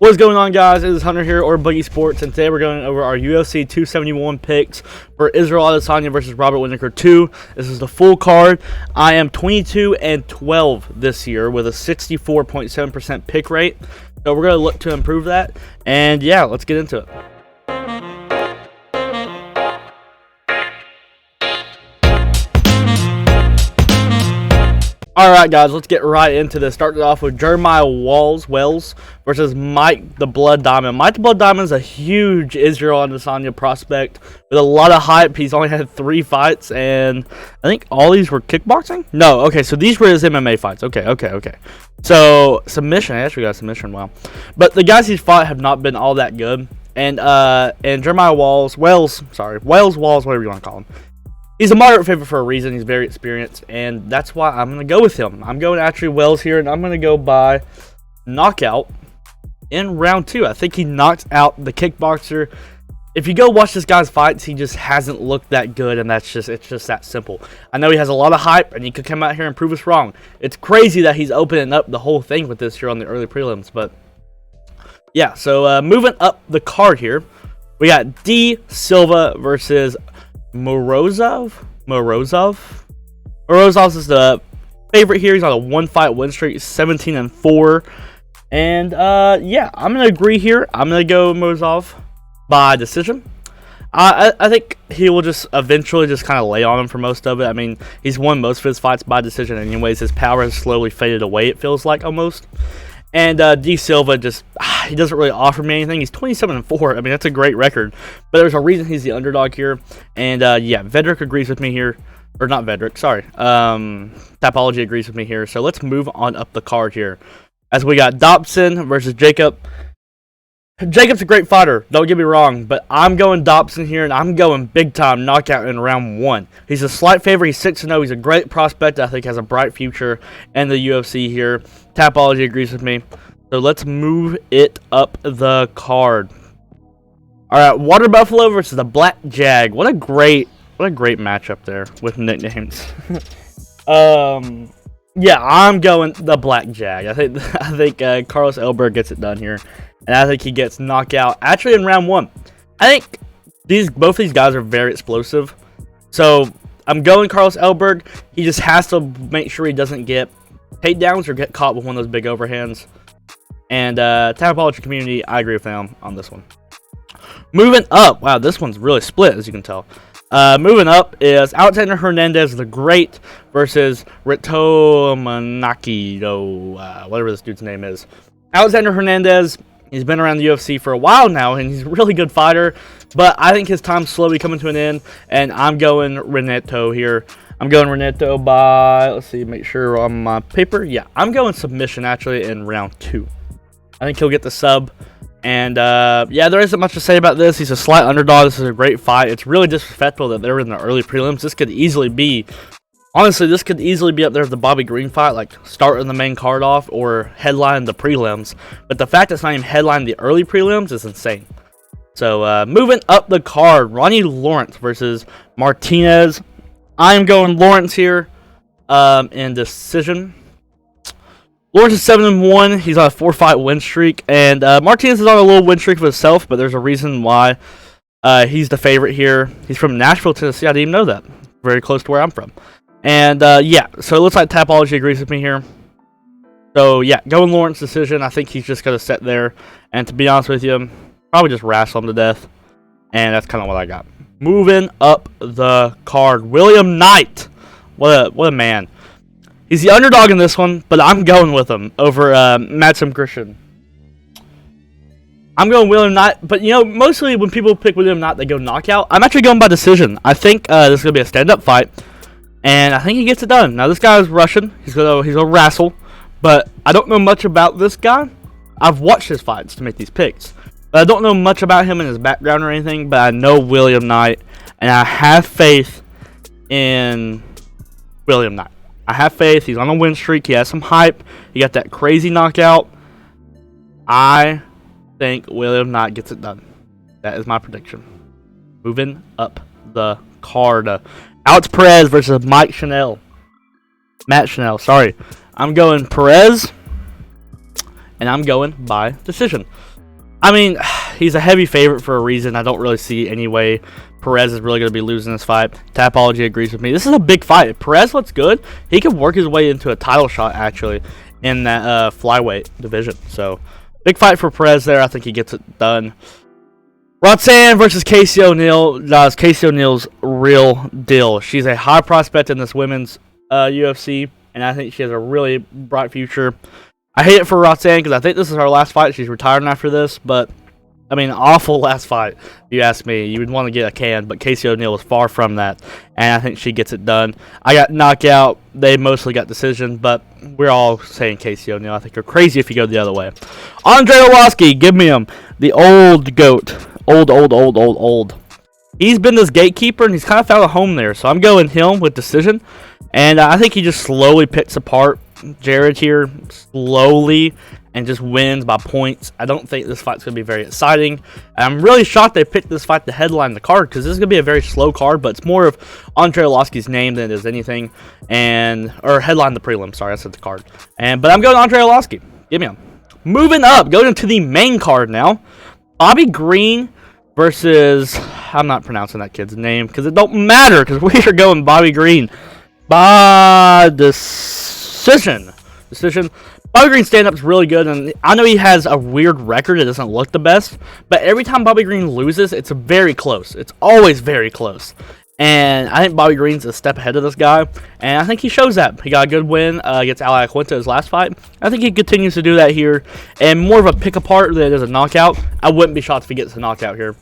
What's going on, guys? It is Hunter here, or Boogie Sports, and today we're going over our UFC 271 picks for Israel Adesanya versus Robert Whittaker 2. This is the full card. I am 22-12 this year with a 64.7% pick rate, so we're going to look to improve that. And yeah, let's get into it. Alright, guys, let's get right into this. Starting off with Jeremiah Wells versus Mike the Blood Diamond. Mike the Blood Diamond is a huge Israel Adesanya prospect with a lot of hype. He's only had 3 fights, and I think all these were kickboxing? No, okay, so these were his MMA fights. Okay. So, submission. I actually got a submission, wow. But the guys he's fought have not been all that good. And Jeremiah Wells, whatever you want to call him. He's a moderate favorite for a reason. He's very experienced, and that's why I'm going to go with him. I'm going actually Wells here, and I'm going to go by knockout in round 2. I think he knocked out the kickboxer. If you go watch this guy's fights, he just hasn't looked that good, and it's just that simple. I know he has a lot of hype, and he could come out here and prove us wrong. It's crazy that he's opening up the whole thing with this here on the early prelims, but yeah. So moving up the card here, we got D. Silva versus Morozov is the favorite here. He's on a 1-fight win streak, 17-4. And yeah, I'm gonna agree here. I'm gonna go Morozov by decision. I think he will just eventually just kind of lay on him for most of it. I mean, he's won most of his fights by decision anyways. His power has slowly faded away, it feels like, almost. And D. Silva just, he doesn't really offer me anything. He's 27-4. I mean, that's a great record. But there's a reason he's the underdog here. And yeah, Derrick agrees with me here. Or not Derrick, sorry. Tapology agrees with me here. So let's move on up the card here. As we got Dobson versus Jacob. Jacob's a great fighter, don't get me wrong, but I'm going Dobson here, and I'm going big-time knockout in round 1. He's a slight favorite. He's 6-0. He's a great prospect. I think has a bright future in the UFC here. Tapology agrees with me. So let's move it up the card. All right, Water Buffalo versus the Black Jag. What a great matchup there with nicknames. Yeah, I'm going the Black Jag. I think Carlos Ulberg gets it done here. And I think he gets knocked out actually in round 1. I think both these guys are very explosive. So I'm going Carlos Ulberg. He just has to make sure he doesn't get takedowns or get caught with one of those big overhands. And Tapology community, I agree with them on this one. Moving up. Wow, this one's really split, as you can tell. Moving up is Alexander Hernandez the Great versus Reneto, whatever this dude's name is. Alexander Hernandez, he's been around the UFC for a while now, and he's a really good fighter, but I think his time's slowly coming to an end, and I'm going Reneto here. I'm going Reneto by, let's see, make sure on my paper. Yeah, I'm going submission, actually, in round 2. I think he'll get the sub, and yeah, there isn't much to say about this. He's a slight underdog. This is a great fight. It's really disrespectful that they were in the early prelims. This could easily be, honestly, this could easily be up there with the Bobby Green fight, like starting the main card off or headlining the prelims. But the fact it's not even headlining the early prelims is insane. So moving up the card, Ronnie Lawrence versus Martinez. I am going Lawrence here in decision. Lawrence is 7-1. He's on a 4-fight win streak. And Martinez is on a little win streak of himself, but there's a reason why he's the favorite here. He's from Nashville, Tennessee. I didn't even know that. Very close to where I'm from. And, yeah, so it looks like Tapology agrees with me here. So, yeah, going Lawrence decision. I think he's just going to sit there. And to be honest with you, probably just wrestle him to death. And that's kind of what I got. Moving up the card, William Knight. What a man. He's the underdog in this one, but I'm going with him over Madsen Christian. I'm going William Knight, but, you know, mostly when people pick William Knight, they go knockout. I'm actually going by decision. I think this is going to be a stand-up fight. And I think he gets it done. Now, this guy is Russian. He's a wrestle. But I don't know much about this guy. I've watched his fights to make these picks. But I don't know much about him and his background or anything. But I know William Knight. And I have faith in William Knight. I have faith. He's on a win streak. He has some hype. He got that crazy knockout. I think William Knight gets it done. That is my prediction. Moving up the card. Alex Perez versus Matt Chanel, sorry. I'm going Perez. and I'm going by decision. I mean, he's a heavy favorite for a reason. I don't really see any way Perez is really going to be losing this fight. Tapology agrees with me. This is a big fight. If Perez looks good, he could work his way into a title shot, actually, in that flyweight division. So, big fight for Perez there. I think he gets it done. Roxanne versus Casey O'Neill. Guys, Casey O'Neill's real deal. She's a high prospect in this women's UFC, and I think she has a really bright future. I hate it for Roxanne because I think this is her last fight. She's retiring after this, but I mean, awful last fight. If you ask me, you would want to get a can, but Casey O'Neill was far from that, and I think she gets it done. I got knockout. They mostly got decision, but we're all saying Casey O'Neill. I think you're crazy if you go the other way. Andre Arlovski, give me him. The old GOAT. Old. He's been this gatekeeper, and he's kind of found a home there, so I'm going him with decision, and I think he just slowly picks apart Jared here, slowly, and just wins by points. I don't think this fight's going to be very exciting. I'm really shocked they picked this fight to headline the card, because this is going to be a very slow card, but it's more of Andre Arlovski's name than it is anything, or headline the prelim, sorry, I said the card. But I'm going Andre Arlovski. Give me him. Moving up, going into the main card now. Bobby Green versus, I'm not pronouncing that kid's name, because it don't matter, because we are going Bobby Green. By decision. Bobby Green's stand-up is really good, and I know he has a weird record. It doesn't look the best, but every time Bobby Green loses, it's very close. It's always very close. And I think Bobby Green's a step ahead of this guy, and I think he shows that. He got a good win against Ali Aquinta his last fight. I think he continues to do that here, and more of a pick-apart than it is a knockout. I wouldn't be shocked if he gets a knockout here.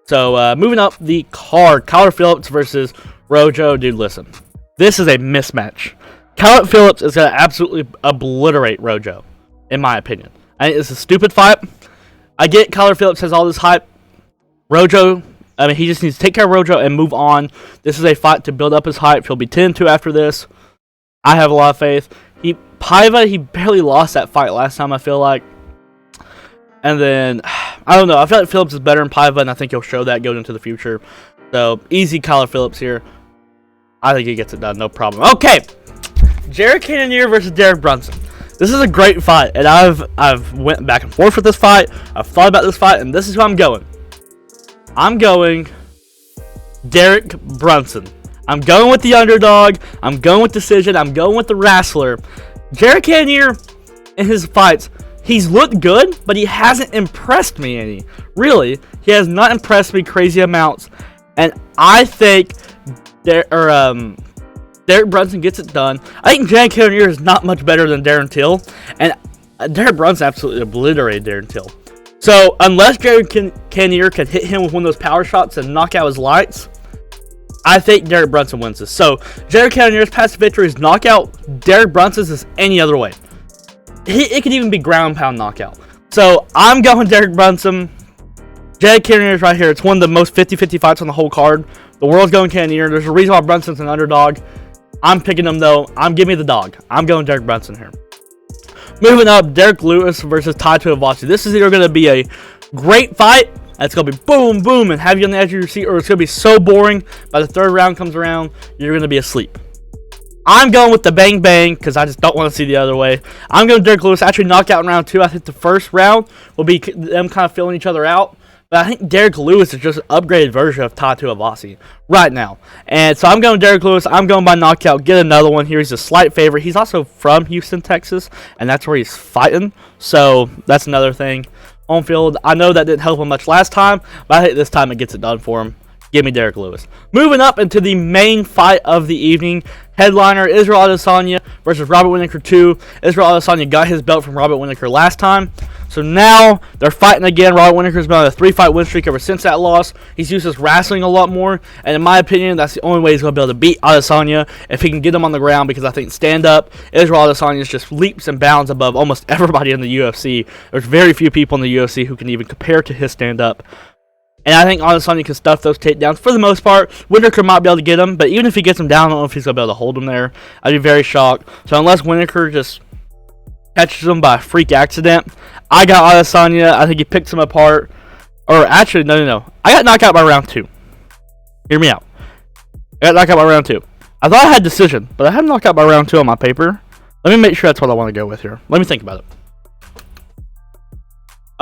So, moving up the card, Kyler Phillips versus Rojo. Dude, listen. This is a mismatch. Kyler Phillips is going to absolutely obliterate Rojo, in my opinion. I think it's a stupid fight. I get Kyler Phillips has all this hype. Rojo, I mean, he just needs to take care of Rojo and move on. This is a fight to build up his hype. He'll be 10-2 after this. I have a lot of faith. Paiva, he barely lost that fight last time, I feel like. And then, I don't know. I feel like Phillips is better than Paiva, and I think he'll show that going into the future. So, easy Kyler Phillips here. I think he gets it done, no problem. Okay, Jared Cannonier versus Derrick Brunson. This is a great fight, and I've went back and forth with this fight. I've thought about this fight, and this is who I'm going. I'm going Derrick Brunson. I'm going with the underdog. I'm going with decision. I'm going with the wrestler. Jared Cannonier, in his fights, he's looked good, but he hasn't impressed me any. Really, he has not impressed me crazy amounts, and I think Derrick Brunson gets it done. I think Jared Cannonier is not much better than Darren Till, and Derrick Brunson absolutely obliterated Darren Till. So, unless Jared Cannonier can hit him with one of those power shots and knock out his lights, I think Derrick Brunson wins this. So, Jared Cannonier's past victory is knockout. Derrick Brunson's is any other way. It could even be ground pound knockout. So, I'm going Derrick Brunson. Jared Cannonier's right here. It's one of the most 50-50 fights on the whole card. The world's going Cannonier. There's a reason why Brunson's an underdog. I'm picking him, though. Give me the dog. I'm going Derrick Brunson here. Moving up, Derek Lewis versus Tai Tuivasa. This is either going to be a great fight, it's going to be boom, boom, and have you on the edge of your seat, or it's going to be so boring, by the third round comes around, you're going to be asleep. I'm going with the bang bang, because I just don't want to see the other way. I'm going Derek Lewis. Actually, knockout in round 2. I think the first round will be them kind of filling each other out. But I think Derek Lewis is just an upgraded version of Tai Tuivasa right now. And so I'm going Derek Lewis. I'm going by knockout. Get another one here. He's a slight favorite. He's also from Houston, Texas, and that's where he's fighting. So that's another thing. On field, I know that didn't help him much last time, but I think this time it gets it done for him. Give me Derek Lewis. Moving up into the main fight of the evening. Headliner, Israel Adesanya versus Robert Whittaker 2. Israel Adesanya got his belt from Robert Whittaker last time. So now they're fighting again. Robert Whittaker's been on a 3-fight win streak ever since that loss. He's used his wrestling a lot more. And in my opinion, that's the only way he's going to be able to beat Adesanya, if he can get him on the ground, because I think stand-up, Israel Adesanya just leaps and bounds above almost everybody in the UFC. There's very few people in the UFC who can even compare to his stand-up. And I think Adesanya can stuff those takedowns for the most part. Whittaker might be able to get him, but even if he gets him down, I don't know if he's going to be able to hold him there. I'd be very shocked. So unless Whittaker just catches him by a freak accident, I got Adesanya. I think he picks him apart. Or actually, no. I got knocked out by round 2. Hear me out. I got knocked out by round 2. I thought I had decision, but I had knocked out by round 2 on my paper. Let me make sure that's what I want to go with here. Let me think about it.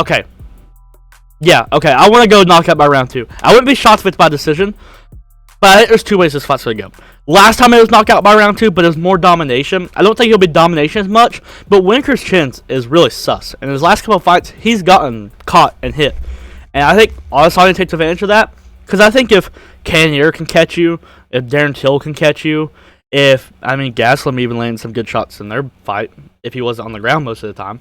Okay. Yeah, okay. I want to go knockout by round 2. I wouldn't be shocked if it's by decision, but I think there's 2 ways this fight's going to go. Last time it was knockout by round 2, but it was more domination. I don't think it'll be domination as much, but Whittaker's chin is really sus. In his last couple of fights, he's gotten caught and hit. And I think Adesanya takes advantage of that, because I think if Cannonier can catch you, if Darren Till can catch you, Gaslam even landed some good shots in their fight, if he wasn't on the ground most of the time.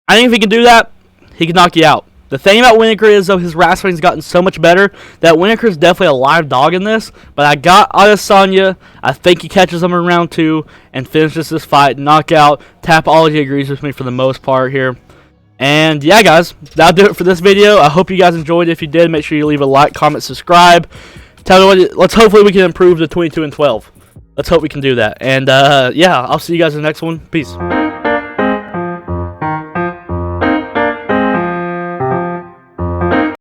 I think if he can do that, he can knock you out. The thing about Whittaker is, though, his wrestling's gotten so much better that Whittaker's definitely a live dog in this. But I got Adesanya. I think he catches him in round 2 and finishes this fight. Knockout. Tapology agrees with me for the most part here. And yeah, guys, that'll do it for this video. I hope you guys enjoyed. If you did, make sure you leave a like, comment, subscribe. Tell me let's hopefully we can improve the 22-12. Let's hope we can do that. And yeah, I'll see you guys in the next one. Peace.